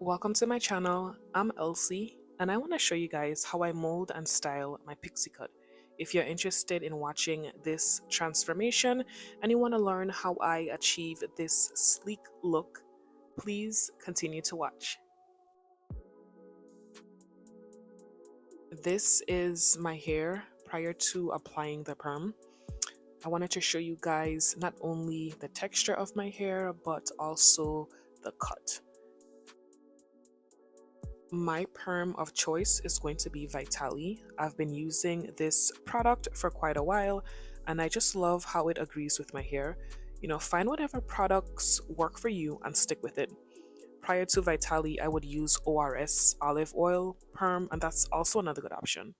Welcome to my channel. I'm Elsie and I want to show you guys how I mold and style my pixie cut. If you're interested in watching this transformation and you want to learn how I achieve this sleek look, please continue to watch. This is my hair prior to applying the perm. I wanted to show you guys not only the texture of my hair but also the cut. My perm of choice is going to be Vitali. I've been using this product for quite a while and I just love how it agrees with my hair. Find whatever products work for you and stick with it. Prior to Vitali, I would use ORS olive oil perm, and that's also another good option.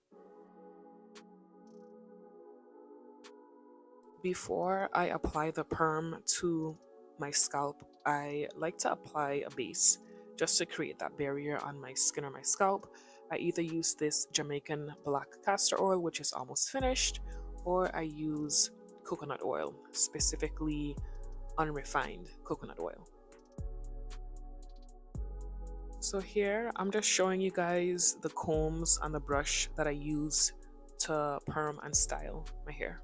Before I apply the perm to my scalp, I like to apply a base just to create that barrier on my skin or my scalp. I either use this Jamaican black castor oil, which is almost finished, or I use coconut oil, specifically unrefined coconut oil. So here I'm just showing you guys the combs and the brush that I use to perm and style my hair.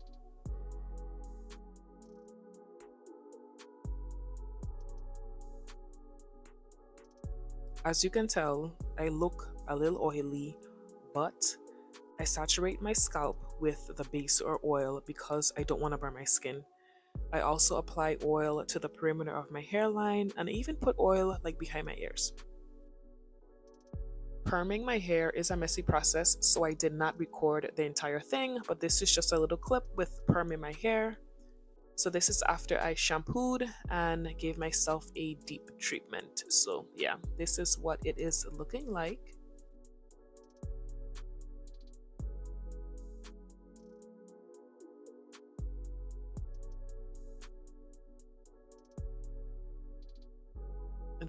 As you can tell, I look a little oily, but I saturate my scalp with the base or oil because I don't want to burn my skin. I also apply oil to the perimeter of my hairline and I even put oil like behind my ears. Perming my hair is a messy process, so I did not record the entire thing, but this is just a little clip with perming my hair. So this is after I shampooed and gave myself a deep treatment. So yeah, this is what it is looking like.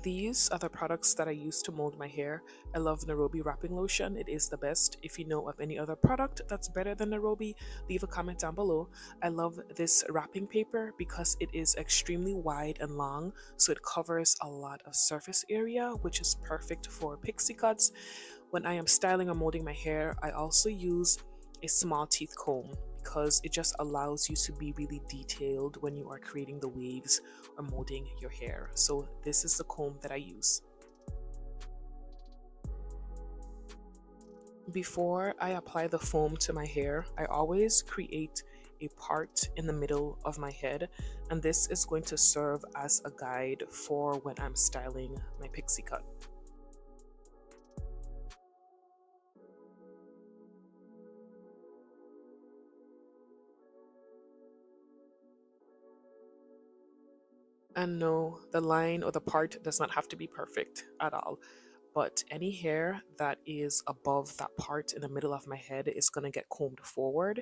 These are the products that I use to mold my hair. I love Nairobi wrapping lotion. It is the best. If you know of any other product that's better than Nairobi, leave a comment down below. I love this wrapping paper because it is extremely wide and long, so it covers a lot of surface area, which is perfect for pixie cuts. When I am styling or molding my hair, I also use a small teeth comb because it just allows you to be really detailed when you are creating the waves or molding your hair. So this is the comb that I use. Before I apply the foam to my hair, I always create a part in the middle of my head, and this is going to serve as a guide for when I'm styling my pixie cut. And no, the line or the part does not have to be perfect at all. But any hair that is above that part in the middle of my head is going to get combed forward,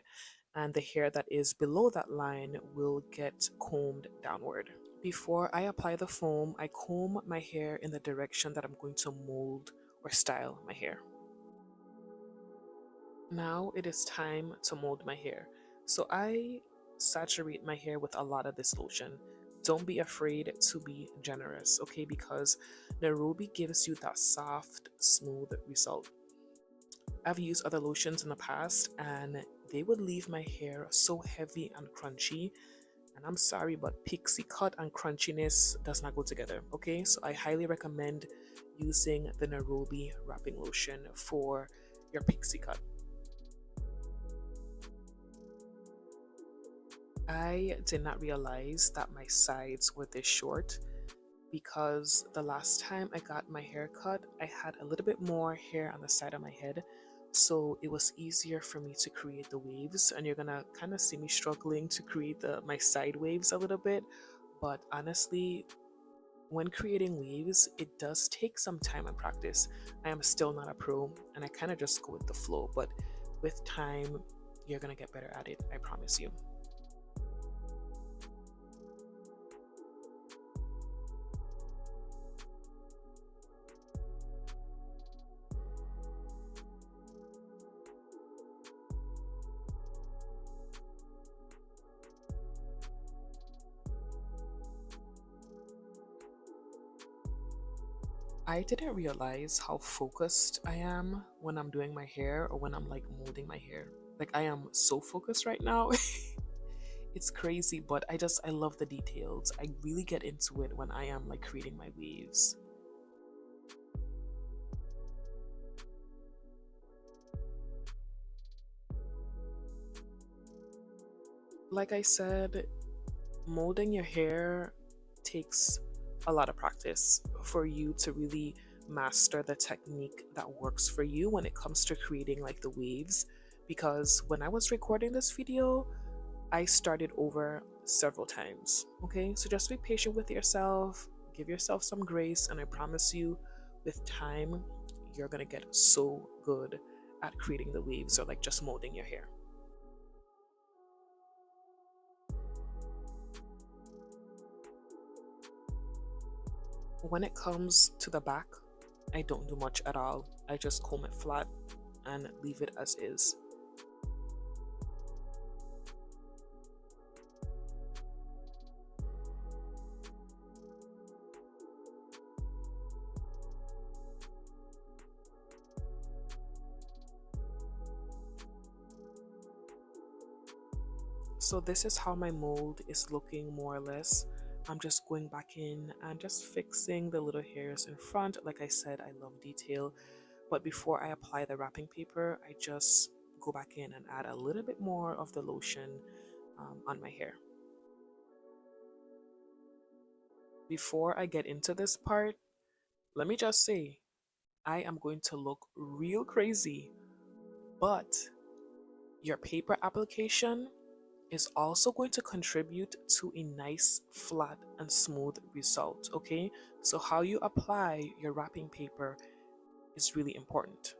and the hair that is below that line will get combed downward. Before I apply the foam, I comb my hair in the direction that I'm going to mold or style my hair. Now it is time to mold my hair. So I saturate my hair with a lot of this lotion. Don't be afraid to be generous, okay? Because Nairobi gives you that soft, smooth result. I've used other lotions in the past and they would leave my hair so heavy and crunchy. And I'm sorry, but pixie cut and crunchiness does not go together, okay? So I highly recommend using the Nairobi wrapping lotion for your pixie cut. I did not realize that my sides were this short because the last time I got my hair cut, I had a little bit more hair on the side of my head. So it was easier for me to create the waves, and you're gonna kind of see me struggling to create my side waves a little bit. But honestly, when creating waves, it does take some time and practice. I am still not a pro and I kind of just go with the flow, but with time, you're gonna get better at it, I promise you. I didn't realize how focused I am when I'm doing my hair or when I'm like molding my hair. Like I am so focused right now. It's crazy, but I love the details. I really get into it when I am like creating my waves. Like I said, molding your hair takes a lot of practice for you to really master the technique that works for you when it comes to creating like the waves. Because when I was recording this video, I started over several times. Okay, so just be patient with yourself, give yourself some grace, and I promise you, with time, you're gonna get so good at creating the waves or like just molding your hair. When it comes to the back, I don't do much at all. I just comb it flat and leave it as is. So this is how my mold is looking more or less. I'm just going back in and just fixing the little hairs in front. Like I said, I love detail. But before I apply the wrapping paper, I just go back in and add a little bit more of the lotion on my hair. Before I get into this part, let me just say, I am going to look real crazy, but your paper application is also going to contribute to a nice, flat, and smooth result, okay? So, how you apply your wrapping paper is really important.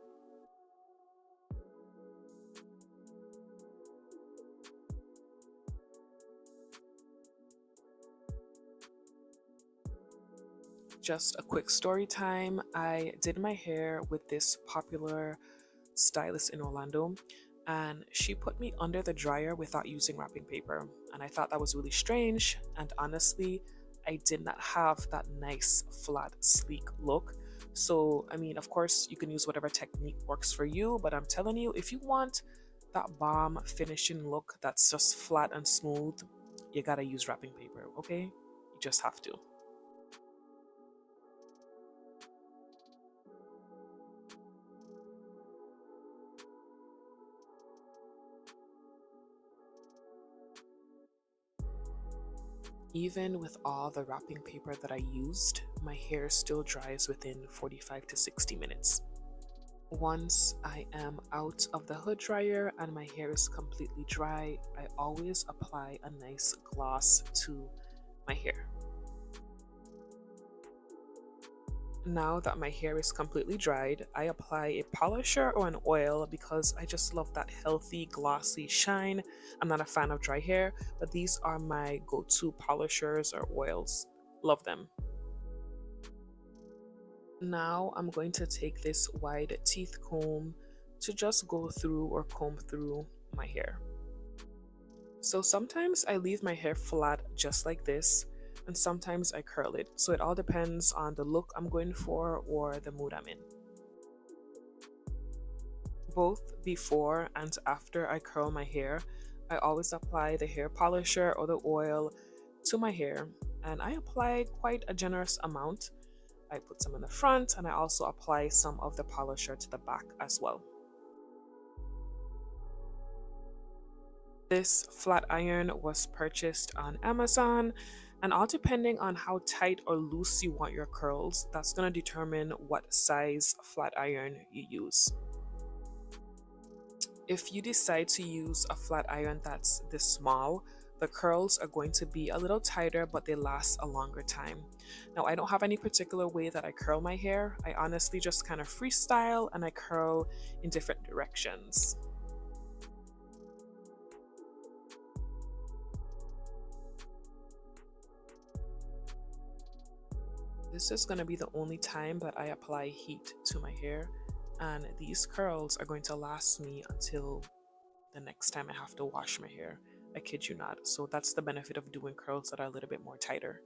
Just a quick story time. I did my hair with this popular stylist in Orlando, and she put me under the dryer without using wrapping paper. And I thought that was really strange. And honestly, I did not have that nice, flat, sleek look. So, I mean, of course, you can use whatever technique works for you, but I'm telling you, if you want that bomb finishing look that's just flat and smooth, you gotta use wrapping paper, okay? You just have to. Even with all the wrapping paper that I used, my hair still dries within 45 to 60 minutes. Once I am out of the hood dryer and my hair is completely dry, I always apply a nice gloss to my hair. Now that my hair is completely dried, I apply a polisher or an oil because I just love that healthy, glossy shine. I'm not a fan of dry hair, but these are my go to polishers or oils. Love them. Now I'm going to take this wide teeth comb to just go through or comb through my hair. So sometimes I leave my hair flat just like this, and sometimes I curl it. So it all depends on the look I'm going for or the mood I'm in. Both before and after I curl my hair, I always apply the hair polisher or the oil to my hair, and I apply quite a generous amount. I put some in the front and I also apply some of the polisher to the back as well. This flat iron was purchased on Amazon, and all depending on how tight or loose you want your curls, that's going to determine what size flat iron you use. If you decide to use a flat iron that's this small, the curls are going to be a little tighter, but they last a longer time. Now, I don't have any particular way that I curl my hair. I honestly just kind of freestyle and I curl in different directions. This is going to be the only time that I apply heat to my hair, and these curls are going to last me until the next time I have to wash my hair. I kid you not. So that's the benefit of doing curls that are a little bit more tighter.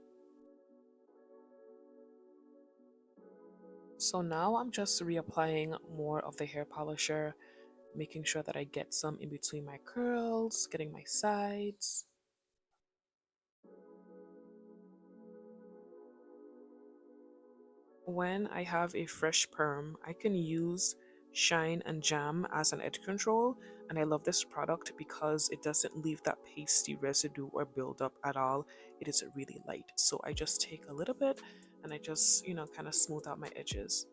So now I'm just reapplying more of the hair polisher, making sure that I get some in between my curls, getting my sides. When I have a fresh perm, I can use Shine and Jam as an edge control, and I love this product because it doesn't leave that pasty residue or buildup at all. It is really light, so I just take a little bit and I just, kind of smooth out my edges.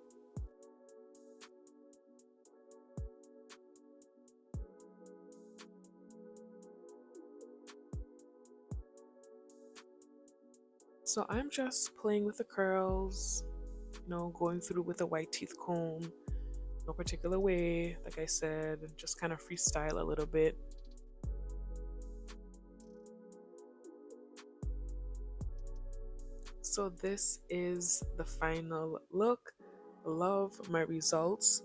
So I'm just playing with the curls, going through with a white teeth comb, no particular way, like I said, just kind of freestyle a little bit. So this is the final look. Love my results.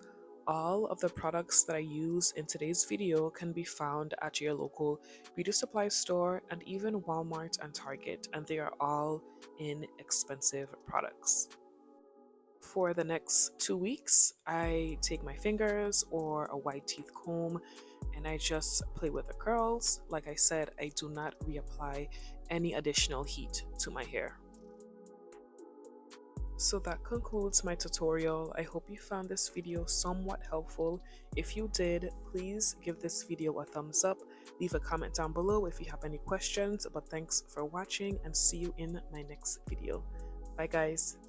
All of the products that I use in today's video can be found at your local beauty supply store and even Walmart and Target, and they are all inexpensive products. For the next 2 weeks, I take my fingers or a white teeth comb and I just play with the curls. Like I said, I do not reapply any additional heat to my hair. So that concludes my tutorial. I hope you found this video somewhat helpful. If you did, please give this video a thumbs up. Leave a comment down below if you have any questions. But thanks for watching and see you in my next video. Bye guys.